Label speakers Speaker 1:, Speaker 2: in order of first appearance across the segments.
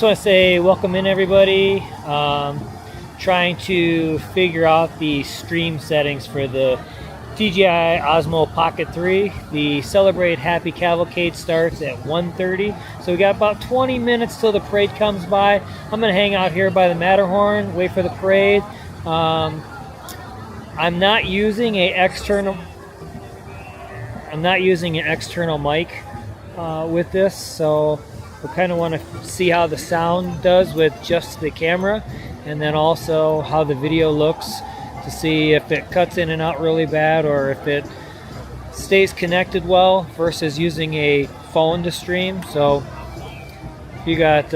Speaker 1: just want to say welcome in, everybody. Trying to figure out the stream settings for the DJI Osmo Pocket 3. The Celebrate Happy Cavalcade starts at 1:30, so we got about 20 minutes till the parade comes by. I'm going to hang out here by the Matterhorn, wait for the parade. I'm not using an external mic with this, so we kind of want to see how the sound does with just the camera, and then also how the video looks to see if it cuts in and out really bad or if it stays connected well versus using a phone to stream. So if you got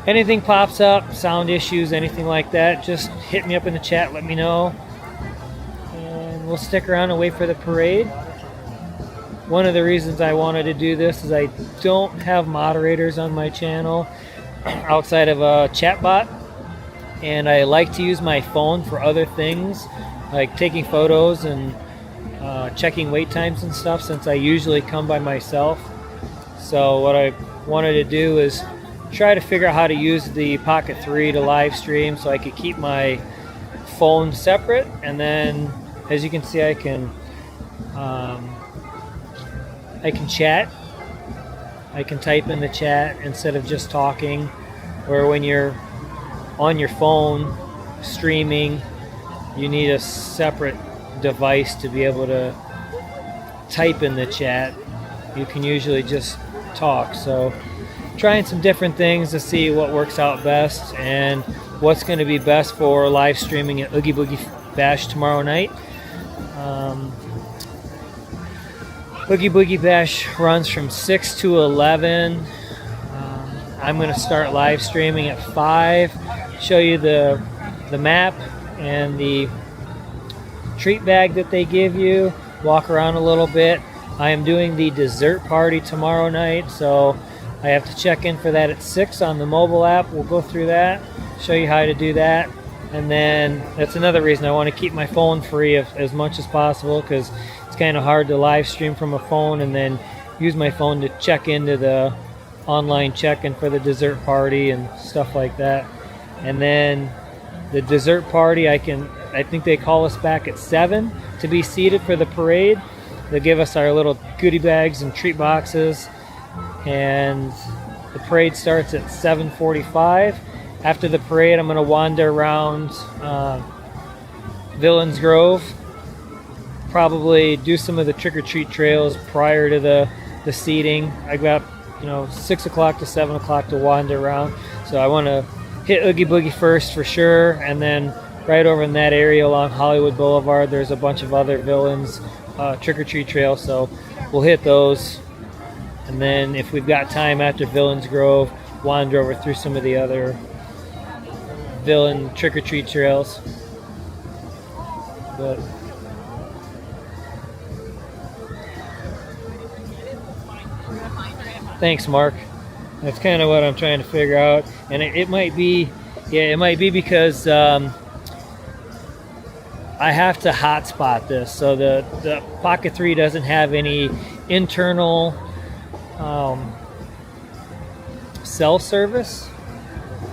Speaker 1: anything pops up, sound issues, anything like that, just hit me up in the chat, let me know, and we'll stick around and wait for the parade. One of the reasons I wanted to do this is I don't have moderators on my channel outside of a chatbot, and I like to use my phone for other things like taking photos and checking wait times and stuff, since I usually come by myself. So what I wanted to do is try to figure out how to use the Pocket 3 to live stream so I could keep my phone separate, and then as you can see I can chat. I can type in the chat instead of just talking, where when you're on your phone streaming you need a separate device to be able to type in the chat. You can usually just talk. So trying some different things to see what works out best and what's going to be best for live streaming at Oogie Boogie Bash tomorrow night. Oogie Boogie Bash runs from 6 to 11. I'm going to start live streaming at 5, show you the map and the treat bag that they give you, walk around a little bit. I am doing the dessert party tomorrow night, so I have to check in for that at 6 on the mobile app. We'll go through that, show you how to do that, and then that's another reason I want to keep my phone free as much as possible, because it's kind of hard to live stream from a phone and then use my phone to check into the online check-in for the dessert party and stuff like that. And then the dessert party, I think they call us back at 7 to be seated for the parade. They'll give us our little goodie bags and treat boxes, and the parade starts at 7:45. After the parade, I'm going to wander around Villains Grove, probably do some of the trick-or-treat trails prior to the seating. I got 6 o'clock to 7 o'clock to wander around, so I want to hit Oogie Boogie first for sure, and then right over in that area along Hollywood Boulevard there's a bunch of other Villains trick-or-treat trails, so we'll hit those, and then if we've got time after Villains Grove, wander over through some of the other villain trick-or-treat trails. But thanks, Mark. That's kind of what I'm trying to figure out, and it might be because I have to hotspot this. So the Pocket 3 doesn't have any internal cell service.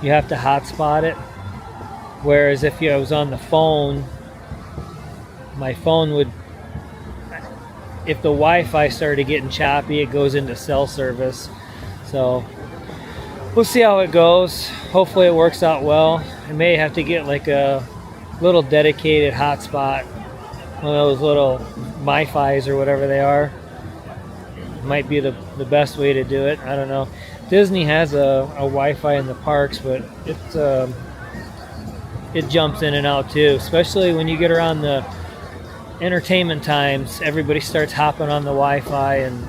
Speaker 1: You have to hotspot it. Whereas if I was on the phone, my phone would, if the Wi-Fi started getting choppy, it goes into cell service. So we'll see how it goes. Hopefully it works out well. I may have to get like a little dedicated hotspot, one of those little MiFis or whatever they are. Might be the best way to do it. I don't know. Disney has a Wi-Fi in the parks, but it jumps in and out too, especially when you get around the entertainment times. Everybody starts hopping on the Wi-Fi and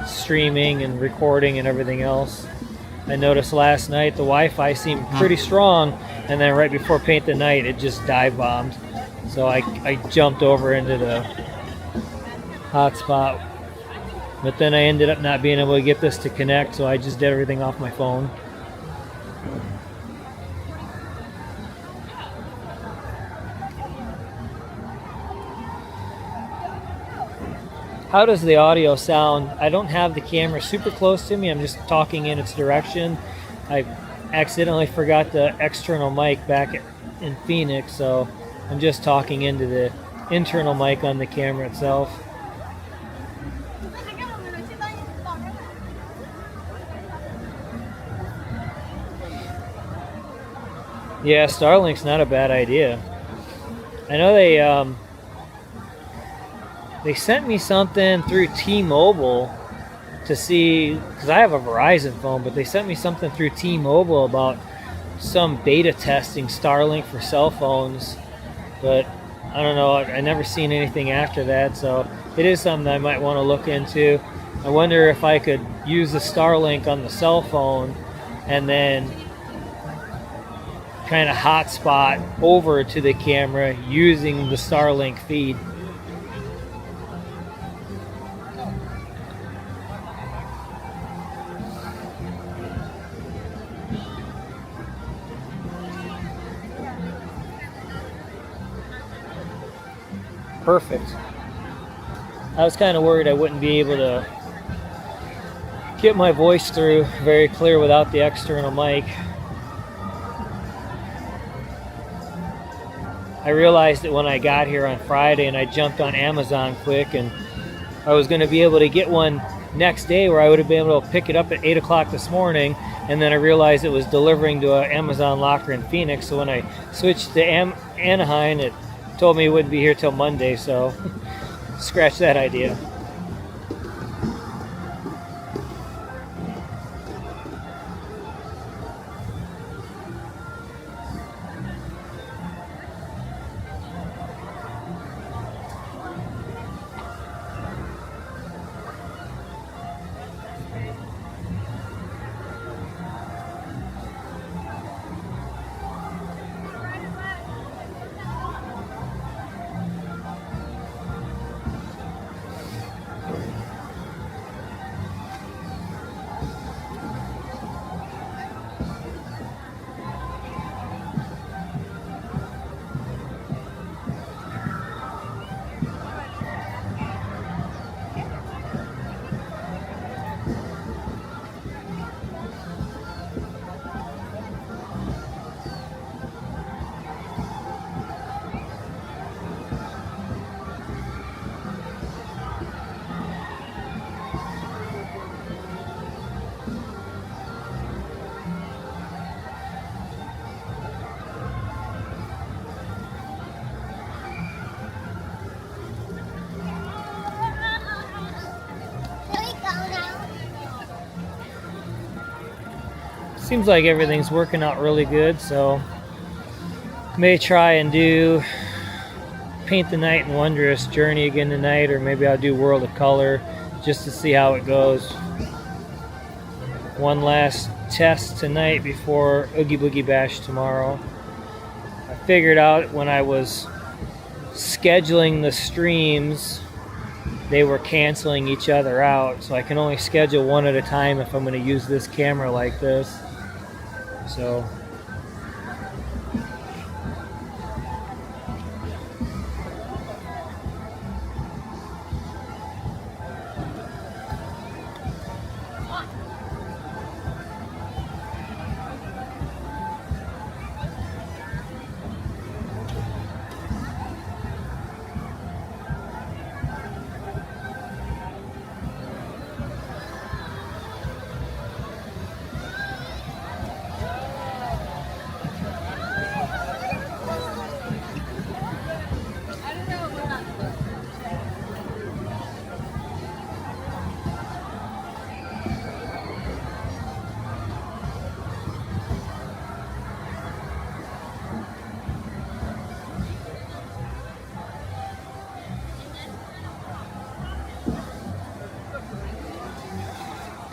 Speaker 1: streaming and recording and everything else. I noticed last night the Wi-Fi seemed pretty strong, and then right before Paint the Night it just dive bombed, so I jumped over into the hotspot, but then I ended up not being able to get this to connect, so I just did everything off my phone. how does the audio sound? I don't have the camera super close to me. I'm just talking in its direction. I accidentally forgot the external mic back in Phoenix, so I'm just talking into the internal mic on the camera itself. Yeah, Starlink's not a bad idea. I know they sent me something through T-Mobile to see, because I have a Verizon phone, but they sent me something through T-Mobile about some beta testing Starlink for cell phones, but I don't know, I never seen anything after that, so it is something I might want to look into. I wonder if I could use the Starlink on the cell phone and then kind of hotspot over to the camera using the Starlink feed. Perfect. I was kind of worried I wouldn't be able to get my voice through very clear without the external mic. I realized it when I got here on Friday, and I jumped on Amazon quick, and I was going to be able to get one next day where I would have been able to pick it up at 8 o'clock this morning, and then I realized it was delivering to an Amazon locker in Phoenix, so when I switched to Anaheim, it told me it wouldn't be here till Monday, so scratch that idea. Seems like everything's working out really good, so may try and do Paint the Night in Wondrous Journey again tonight, or maybe I'll do World of Color just to see how it goes. One last test tonight before Oogie Boogie Bash tomorrow. I figured out when I was scheduling the streams, they were canceling each other out, so I can only schedule one at a time if I'm going to use this camera like this. So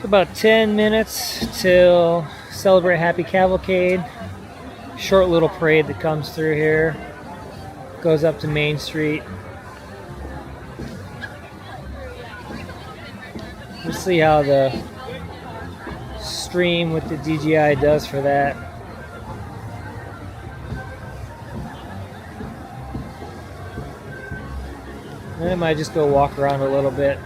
Speaker 1: about 10 minutes till celebrate Happy Cavalcade. Short little parade that comes through here, goes up to Main Street. We'll see how the stream with the DJI does for that. And I might just go walk around a little bit.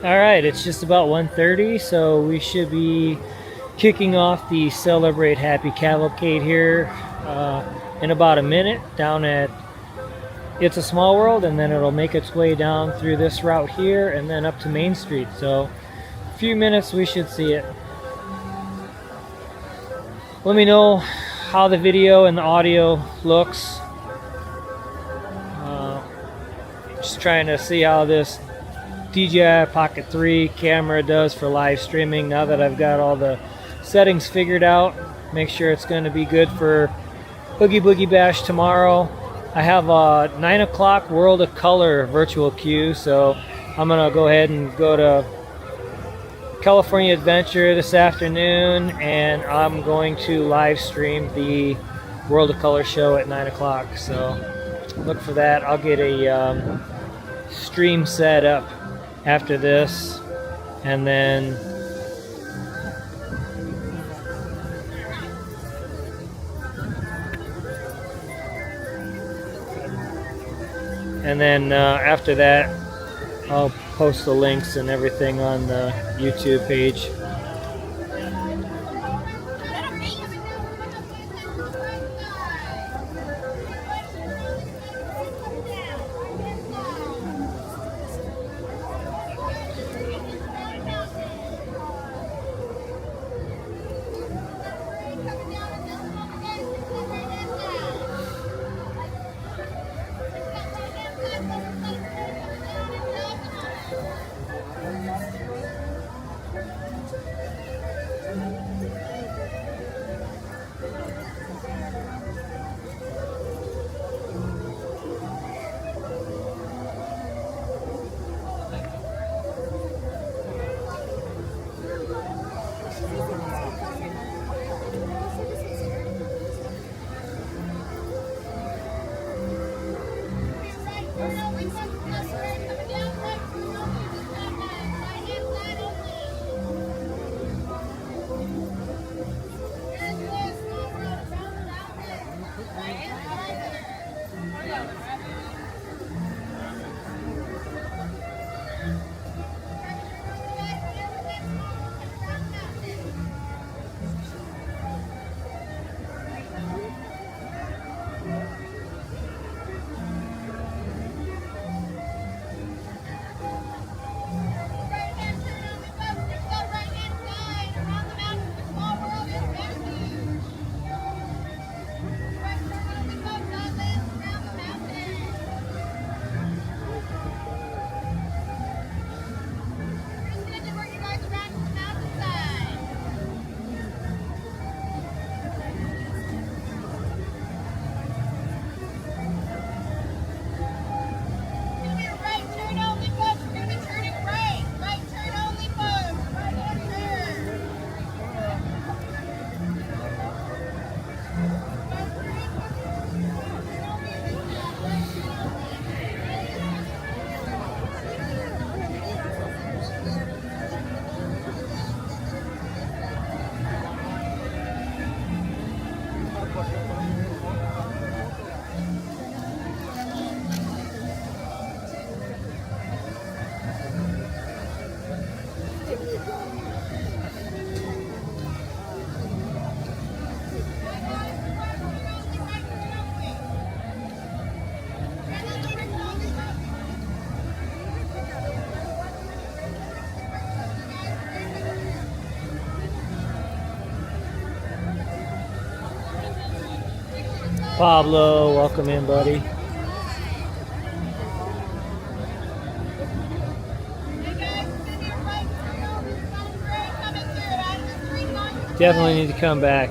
Speaker 1: All right, it's just about 1:30, so we should be kicking off the Celebrate Happy Cavalcade here in about a minute down at It's a Small World, and then it'll make its way down through this route here and then up to Main Street. So a few minutes we should see it. Let me know how the video and the audio looks. Just trying to see how this DJI Pocket 3 camera does for live streaming now that I've got all the settings figured out. Make sure it's going to be good for Oogie Boogie Bash tomorrow. I have a 9 o'clock World of Color virtual queue, so I'm going to go ahead and go to California Adventure this afternoon, and I'm going to live stream the World of Color show at 9 o'clock. So look for that. I'll get a stream set up after this, and then And then after that, I'll post the links and everything on the YouTube page. Pablo, welcome in, buddy. Definitely need to come back.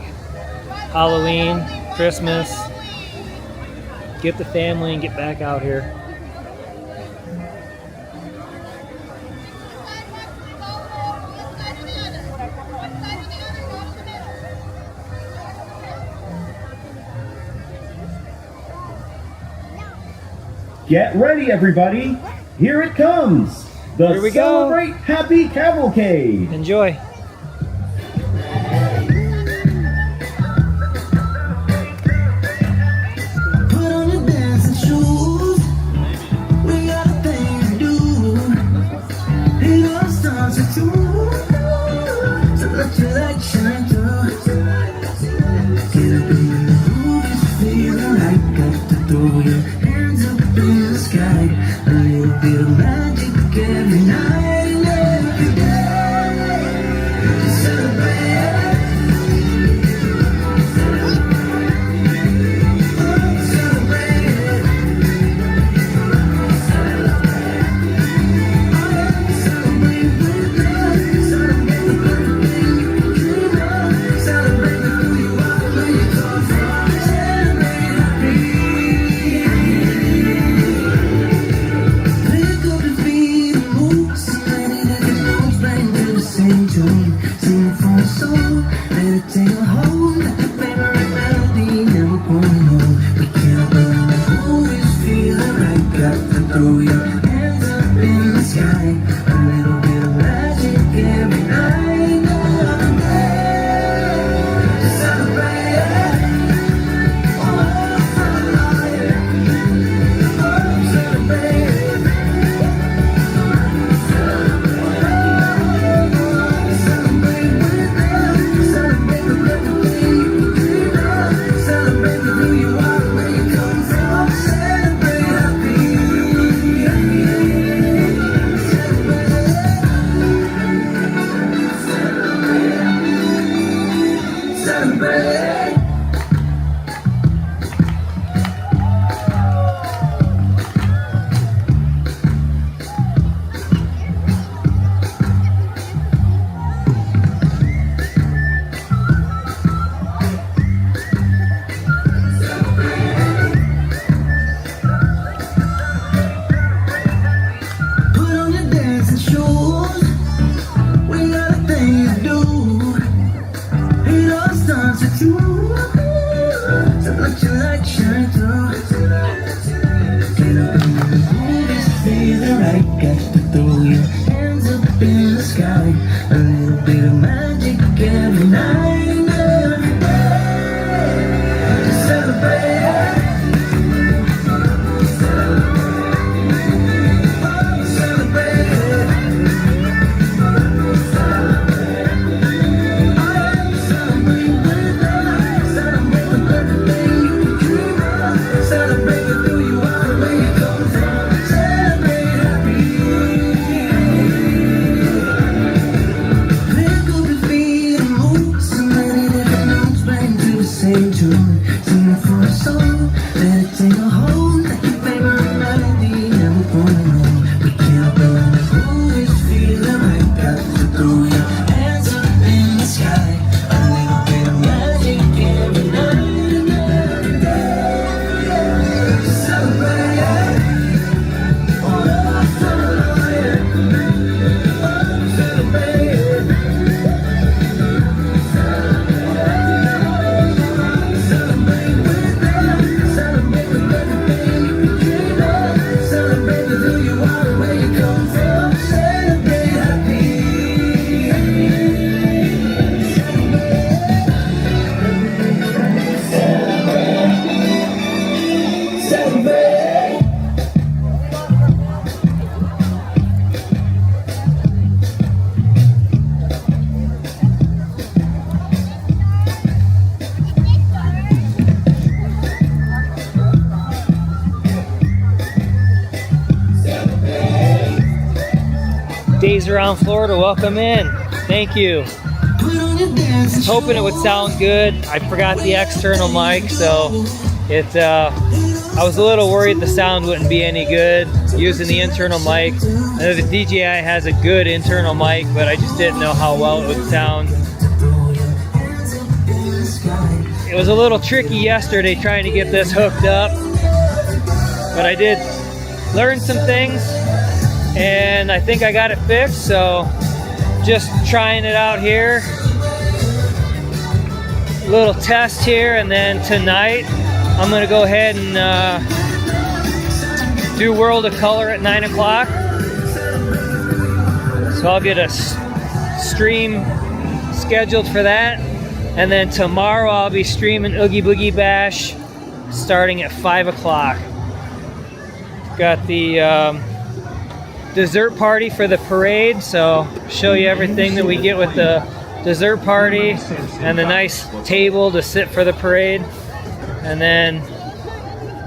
Speaker 1: Halloween, Christmas. Get the family and get back out here.
Speaker 2: Get ready, everybody. Here it comes. The
Speaker 1: Here we go.
Speaker 2: Celebrate Happy Cavalcade.
Speaker 1: Enjoy.
Speaker 3: Put on your dancing shoes. We got a thing to do. Ain't no stars to do. So let your light shine through. Get up in the groove if you feel like got to throw your hands up in the sky. A little bit of magic every night and every day. To celebrate. Wake up hands up in the sky. A little bit of magic every night and every day. To celebrate.
Speaker 1: Days Around Florida, welcome in. Thank you. I was hoping it would sound good. I forgot the external mic, so I was a little worried the sound wouldn't be any good using the internal mic. I know the DJI has a good internal mic, but I just didn't know how well it would sound. It was a little tricky yesterday trying to get this hooked up, but I did learn some things, and I think I got it fixed, so just trying it out here. A little test here, and then tonight I'm gonna go ahead and do World of Color at 9 o'clock. So I'll get a stream scheduled for that. And then tomorrow I'll be streaming Oogie Boogie Bash starting at 5 o'clock. Got the dessert party for the parade, so show you everything that we get with the dessert party and the nice table to sit for the parade. And then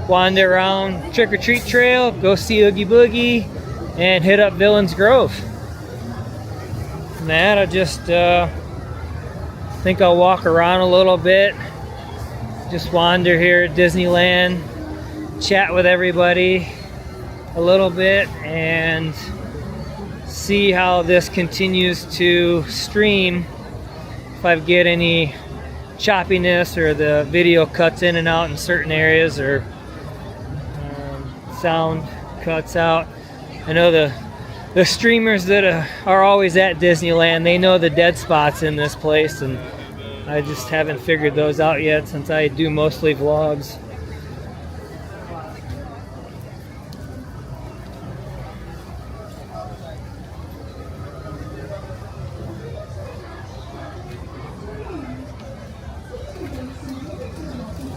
Speaker 1: wander around Trick or Treat Trail, go see Oogie Boogie, and hit up Villains Grove. And that I just think I'll walk around a little bit, just wander here at Disneyland, chat with everybody a little bit, and see how this continues to stream. If I get any choppiness or the video cuts in and out in certain areas, or sound cuts out. I know the streamers that are always at Disneyland, they know the dead spots in this place, and I just haven't figured those out yet since I do mostly vlogs.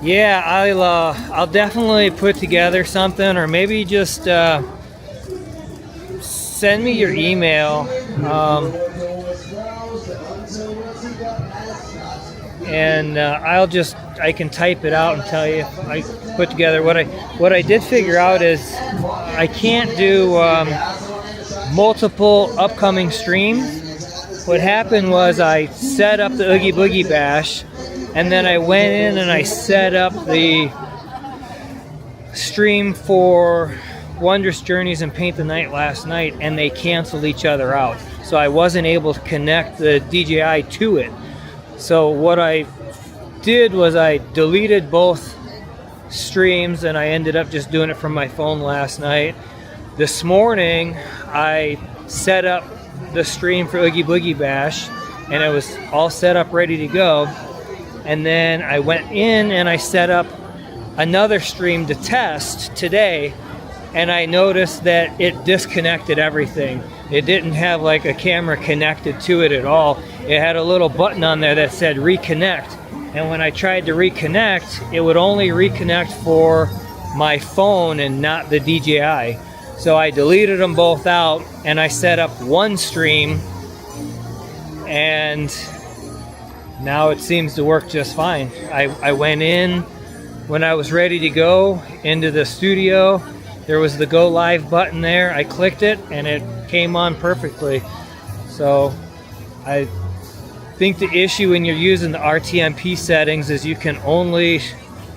Speaker 1: Yeah, I'll definitely put together something, or maybe just send me your email, and I can type it out and tell you if I put together what I did figure out is I can't do multiple upcoming streams. What happened was I set up the Oogie Boogie Bash, and then I went in and I set up the stream for Wondrous Journeys and Paint the Night last night, and they canceled each other out. So I wasn't able to connect the DJI to it. So what I did was I deleted both streams, and I ended up just doing it from my phone last night. This morning I set up the stream for Oogie Boogie Bash, and it was all set up ready to go. And then I went in and I set up another stream to test today, and I noticed that it disconnected everything. It didn't have like a camera connected to it at all. It had a little button on there that said reconnect. And when I tried to reconnect, it would only reconnect for my phone and not the DJI. So I deleted them both out and I set up one stream, and now it seems to work just fine. I went in when I was ready to go into the studio. There was the go live button there. I clicked it and it came on perfectly. So I think the issue when you're using the RTMP settings is you can only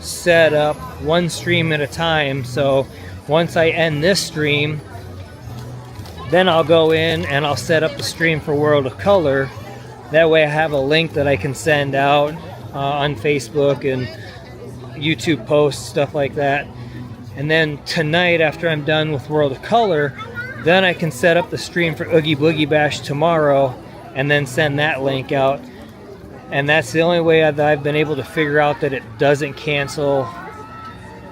Speaker 1: set up one stream at a time. So once I end this stream, then I'll go in and I'll set up the stream for World of Color. That way I have a link that I can send out on Facebook and YouTube posts, stuff like that. And then tonight, after I'm done with World of Color, then I can set up the stream for Oogie Boogie Bash tomorrow and then send that link out. And that's the only way that I've been able to figure out that it doesn't cancel.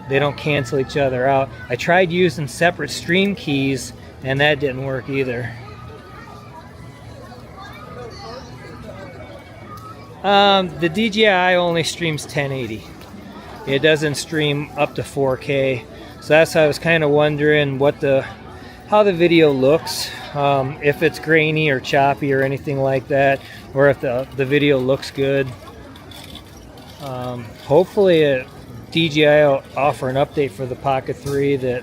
Speaker 1: They don't cancel each other out. I tried using separate stream keys and that didn't work either. The DJI only streams 1080. It doesn't stream up to 4K. So that's why I was kind of wondering how the video looks, if it's grainy or choppy or anything like that, or if the video looks good. Hopefully DJI will offer an update for the Pocket 3 that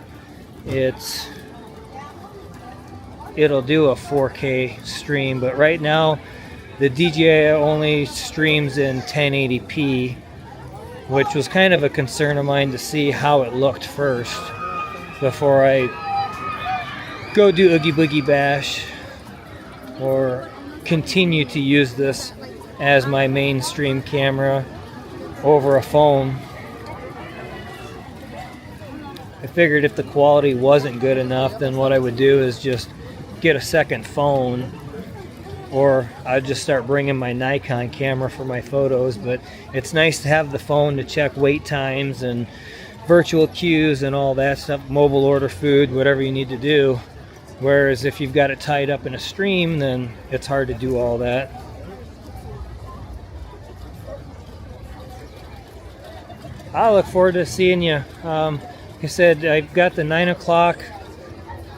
Speaker 1: it'll do a 4K stream, but right now the DJI only streams in 1080p, which was kind of a concern of mine to see how it looked first before I go do Oogie Boogie Bash or continue to use this as my mainstream camera over a phone. I figured if the quality wasn't good enough, then what I would do is just get a second phone, or I'd just start bringing my Nikon camera for my photos. But it's nice to have the phone to check wait times and virtual queues and all that stuff, mobile order food, whatever you need to do. Whereas if you've got it tied up in a stream, then it's hard to do all that. I look forward to seeing you. Like I said, I've got the 9 o'clock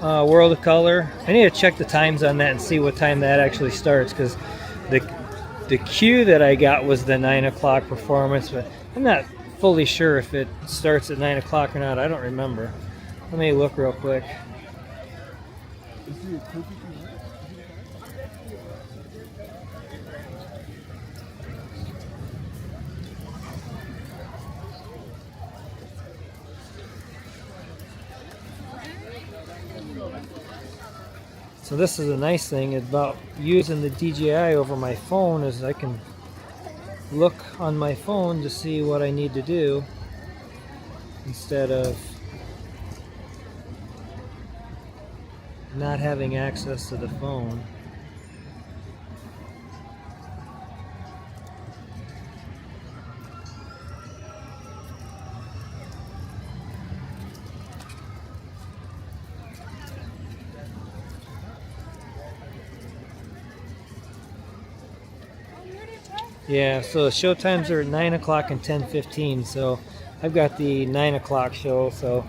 Speaker 1: World of Color. I need to check the times on that and see what time that actually starts, because the queue that I got was the 9 o'clock performance, but I'm not fully sure if it starts at 9 o'clock or not. I don't remember. Let me look real quick. So this is a nice thing about using the DJI over my phone, is I can look on my phone to see what I need to do instead of not having access to the phone. Yeah, so the show times are at 9 o'clock and 10:15, so I've got the 9 o'clock show, so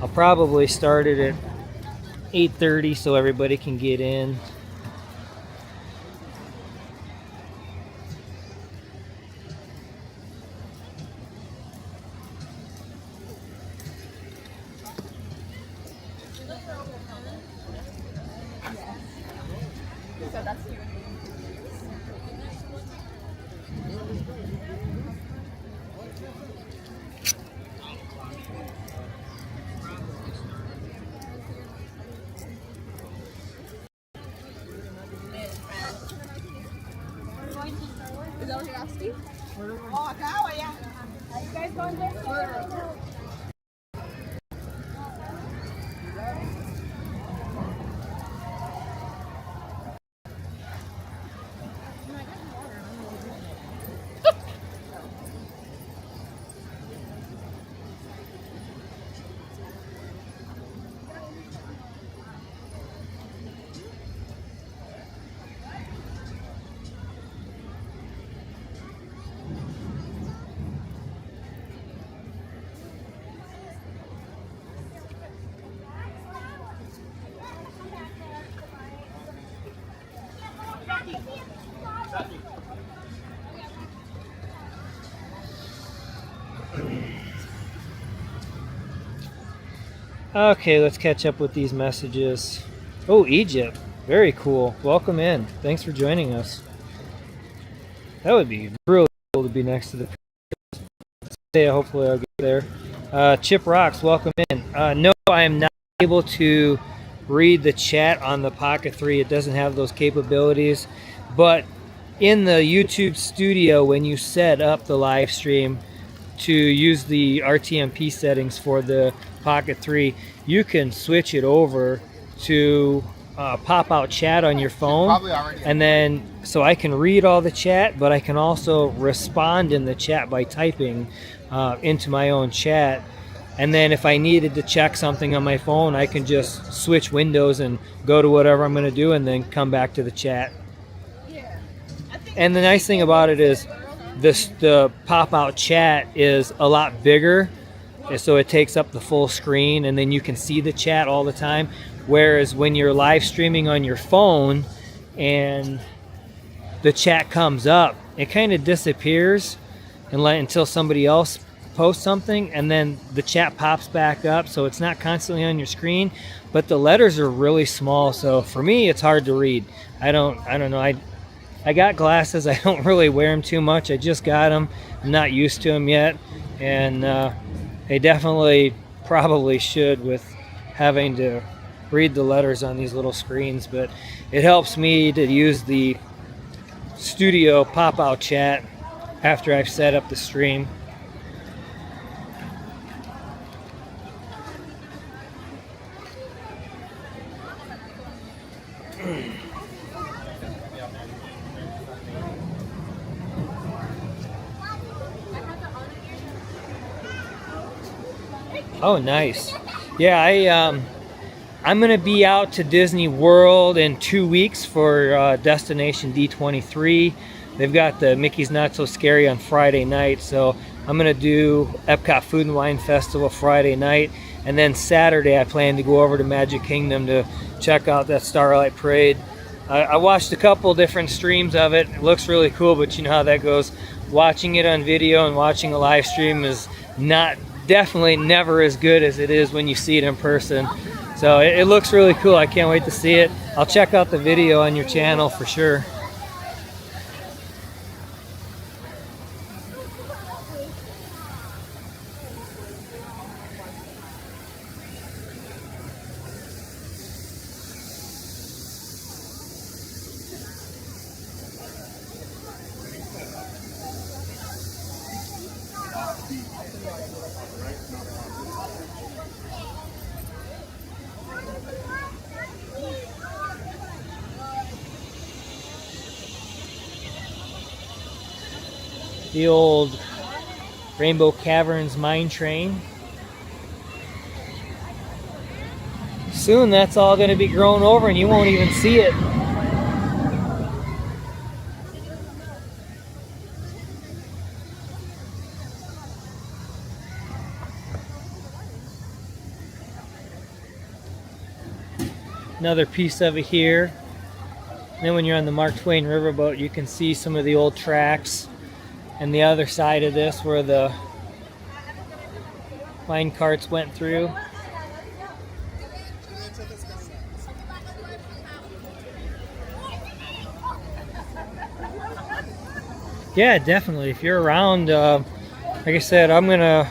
Speaker 1: I'll probably start it at 8:30 so everybody can get in.
Speaker 4: Is that what you're asking? Oh, now, yeah. Are you guys going there?
Speaker 1: Okay, let's catch up with these messages. Oh, Egypt. Very cool. Welcome in. Thanks for joining us. That would be really cool to be next to the day. Hopefully I'll get there. Chip Rocks, welcome in. No, I am not able to read the chat on the Pocket 3. It doesn't have those capabilities. But in the YouTube studio, when you set up the live stream to use the RTMP settings for the Pocket 3, you can switch it over to pop out chat on your phone, and then so I can read all the chat, but I can also respond in the chat by typing into my own chat. And then if I needed to check something on my phone, I can just switch windows and go to whatever I'm going to do and then come back to the chat. And the nice thing about it is the pop-out chat is a lot bigger, so it takes up the full screen, and then you can see the chat all the time. Whereas when you're live streaming on your phone and the chat comes up, it kind of disappears until somebody else post something, and then the chat pops back up, so it's not constantly on your screen, but the letters are really small, so for me it's hard to read. I don't know, I got glasses. I don't really wear them too much. I just got them. I'm not used to them yet, and they definitely probably should with having to read the letters on these little screens, but it helps me to use the studio pop-out chat after I've set up the stream. Oh, nice. Yeah, I'm going to be out to Disney World in 2 weeks for Destination D23. They've got the Mickey's Not So Scary on Friday night, so I'm going to do Epcot Food and Wine Festival Friday night, and then Saturday I plan to go over to Magic Kingdom to check out that Starlight Parade. I watched a couple different streams of it. It looks really cool, but you know how that goes. Watching it on video and watching a live stream is definitely never as good as it is when you see it in person. So it looks really cool. I can't wait to see it. I'll check out the video on your channel for sure. The old Rainbow Caverns mine train. Soon that's all going to be grown over and you won't even see it. Another piece of it here. And then when you're on the Mark Twain riverboat, you can see some of the old tracks. And the other side of this where the mine carts went through. Yeah, definitely. If you're around, like I said, I'm going to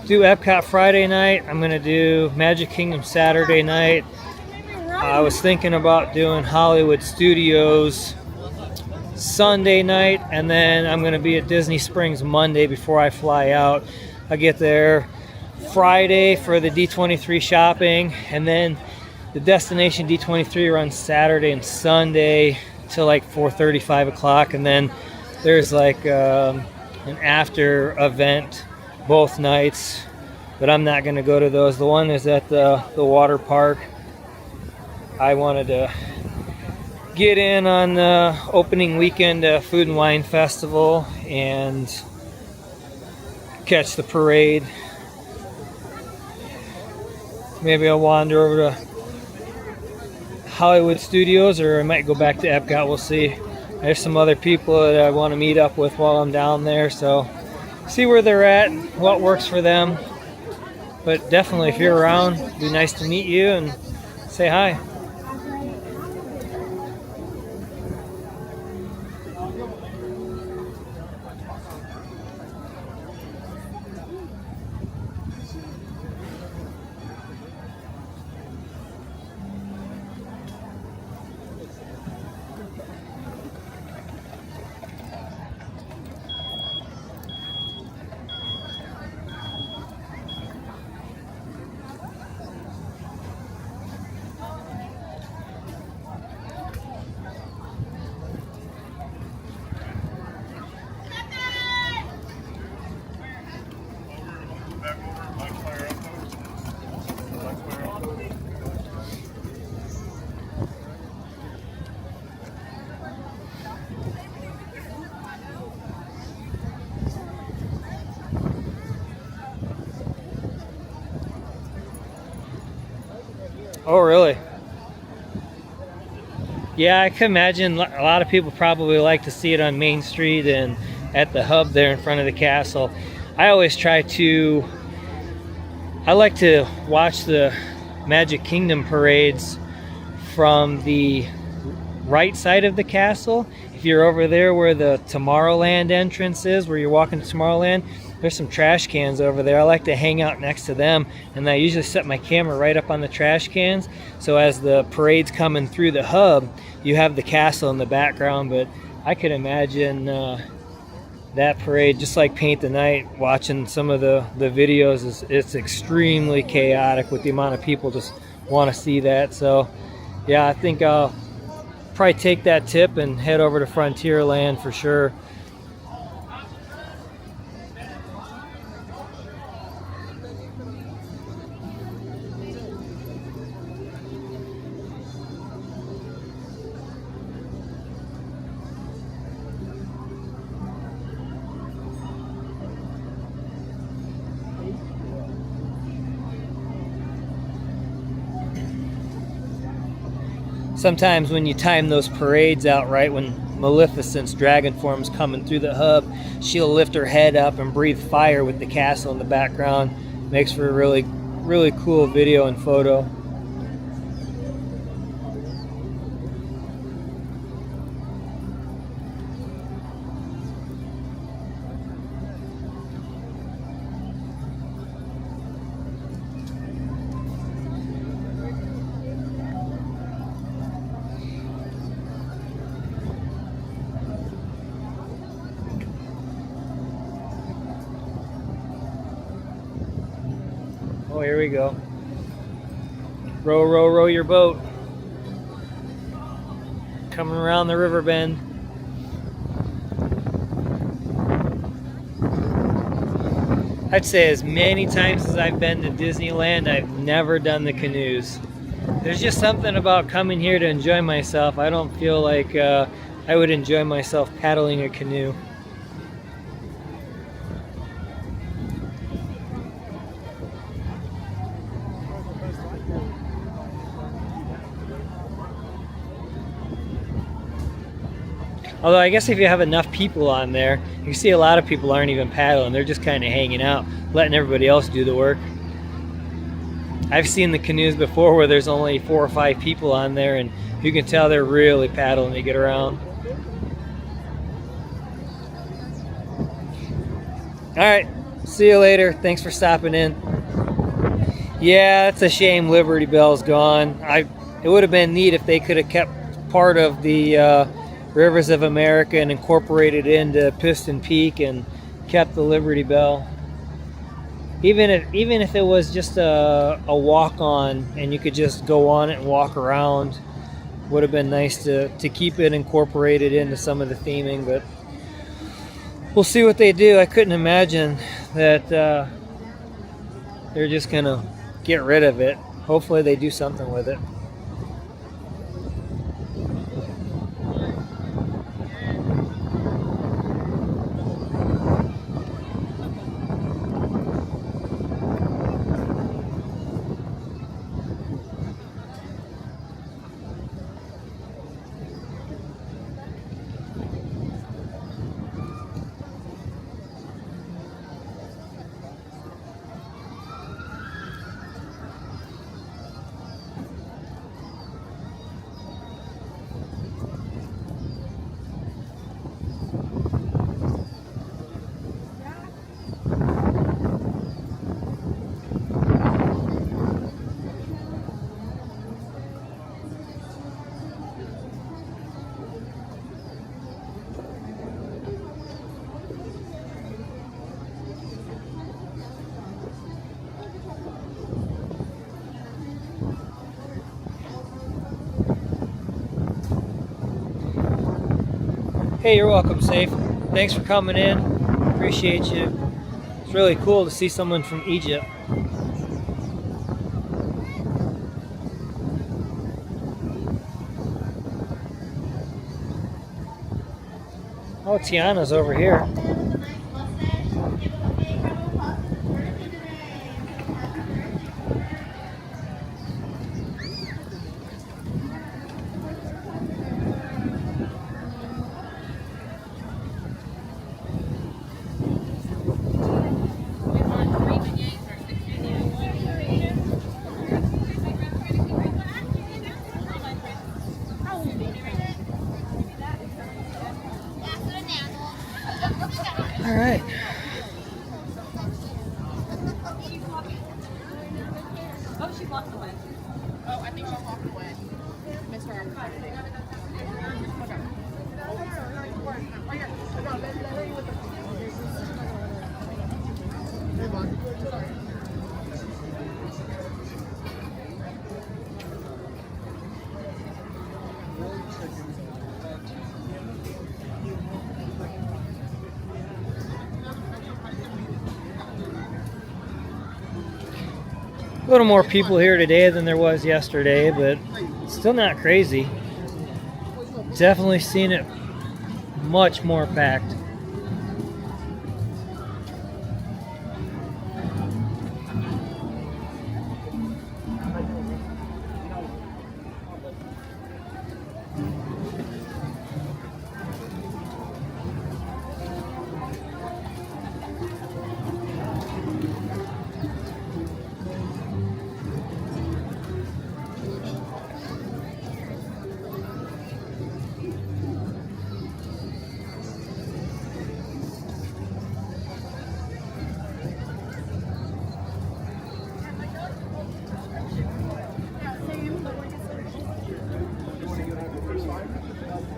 Speaker 1: do Epcot Friday night. I'm going to do Magic Kingdom Saturday night. I was thinking about doing Hollywood Studios Sunday night, and then I'm going to be at Disney Springs Monday before I fly out. I get there Friday for the D23 shopping, and then the Destination D23 runs Saturday and Sunday till like 4:30, 5 o'clock, and then there's like an after event both nights, but I'm not going to go to those. The one is at the water park. I wanted to get in on the opening weekend Food and Wine Festival and catch the parade. Maybe I'll wander over to Hollywood Studios, or I might go back to Epcot. We'll see. There's some other people that I want to meet up with while I'm down there, so see where they're at, what works for them. But definitely, if you're around, it'd be nice to meet you and say hi. Oh, really? Yeah, I can imagine a lot of people probably like to see it on Main Street and at the hub there in front of the castle. I always try to, I like to watch the Magic Kingdom parades from the right side of the castle. If you're over there where the Tomorrowland entrance is, where you're walking to Tomorrowland, there's some trash cans over there. I like to hang out next to them, and I usually set my camera right up on the trash cans, so as the parade's coming through the hub, you have the castle in the background. But I could imagine that parade, just like Paint the Night, watching some of the videos, it's extremely chaotic with the amount of people just want to see that. So yeah, I think I'll probably take that tip and head over to Frontierland for sure. Sometimes when you time those parades out right, when Maleficent's dragon form's coming through the hub, she'll lift her head up and breathe fire with the castle in the background. Makes for a really, really cool video and photo. Oh, here we go. Row, row, row your boat. Coming around the river bend. I'd say as many times as I've been to Disneyland, I've never done the canoes. There's just something about coming here to enjoy myself. I don't feel like I would enjoy myself paddling a canoe. Although I guess if you have enough people on there, you can see a lot of people aren't even paddling. They're just kind of hanging out, letting everybody else do the work. I've seen the canoes before where there's only 4 or 5 people on there, and you can tell they're really paddling to get around. All right, see you later. Thanks for stopping in. Yeah, it's a shame Liberty Bell's gone. It would have been neat if they could have kept part of the Rivers of America and incorporated into Piston Peak and kept the Liberty Bell. Even if it was just a walk-on and you could just go on it and walk around, would have been nice to keep it incorporated into some of the theming. But we'll see what they do. I couldn't imagine that they're just gonna get rid of it. Hopefully they do something with it. Hey, you're welcome, Safe. Thanks for coming in. Appreciate you. It's really cool to see someone from Egypt. Oh, Tiana's over here. All right.
Speaker 4: Oh, she walked away. Oh, I think she walked away. Missed her.
Speaker 1: A little more people here today than there was yesterday, but still not crazy. Definitely seen it much more packed.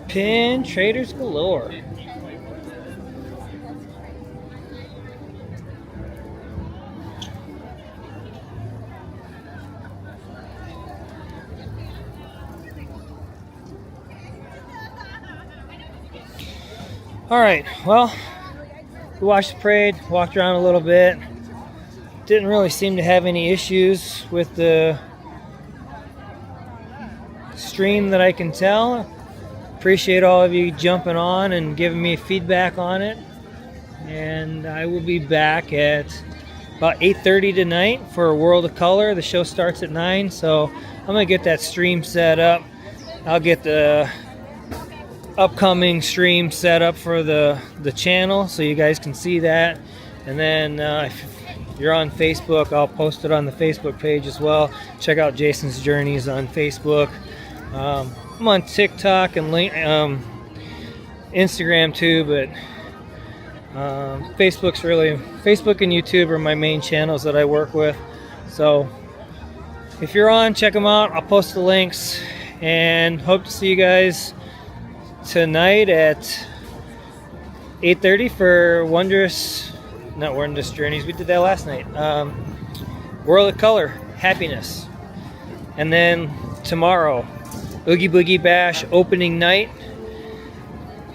Speaker 1: Pin traders galore. All right, well, we watched the parade, walked around a little bit. Didn't really seem to have any issues with the stream that I can tell. Appreciate all of you jumping on and giving me feedback on it. And I will be back at about 8:30 tonight for World of Color. The show starts at 9, so I'm going to get that stream set up. I'll get the upcoming stream set up for the channel so you guys can see that. And then if you're on Facebook, I'll post it on the Facebook page as well. Check out Jason's Journeys on Facebook. I'm on TikTok and Instagram too, but Facebook and YouTube are my main channels that I work with. So if you're on, check them out. I'll post the links, and hope to see you guys tonight at 8:30 for Wondrous Journeys. We did that last night. World of Color, Happiness, and then tomorrow, Oogie Boogie Bash opening night.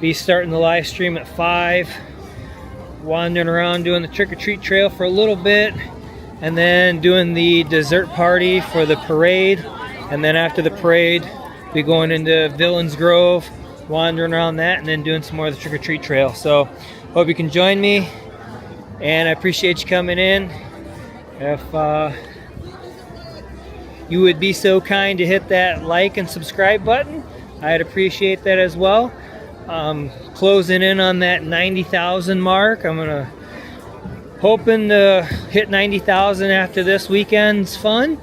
Speaker 1: Be starting the live stream at 5. Wandering around doing the trick-or-treat trail for a little bit, and then doing the dessert party for the parade. And then after the parade, be going into Villains Grove, wandering around that, and then doing some more of the trick-or-treat trail. So hope you can join me, and I appreciate you coming in. If you would be so kind to hit that like and subscribe button, I'd appreciate that as well. Closing in on that 90,000 mark. I'm hoping to hit 90,000 after this weekend's fun,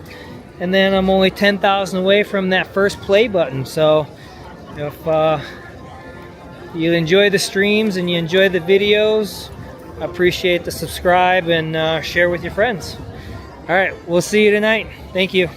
Speaker 1: and then I'm only 10,000 away from that first play button. So if you enjoy the streams and you enjoy the videos, I appreciate the subscribe and share with your friends. All right, we'll see you tonight. Thank you.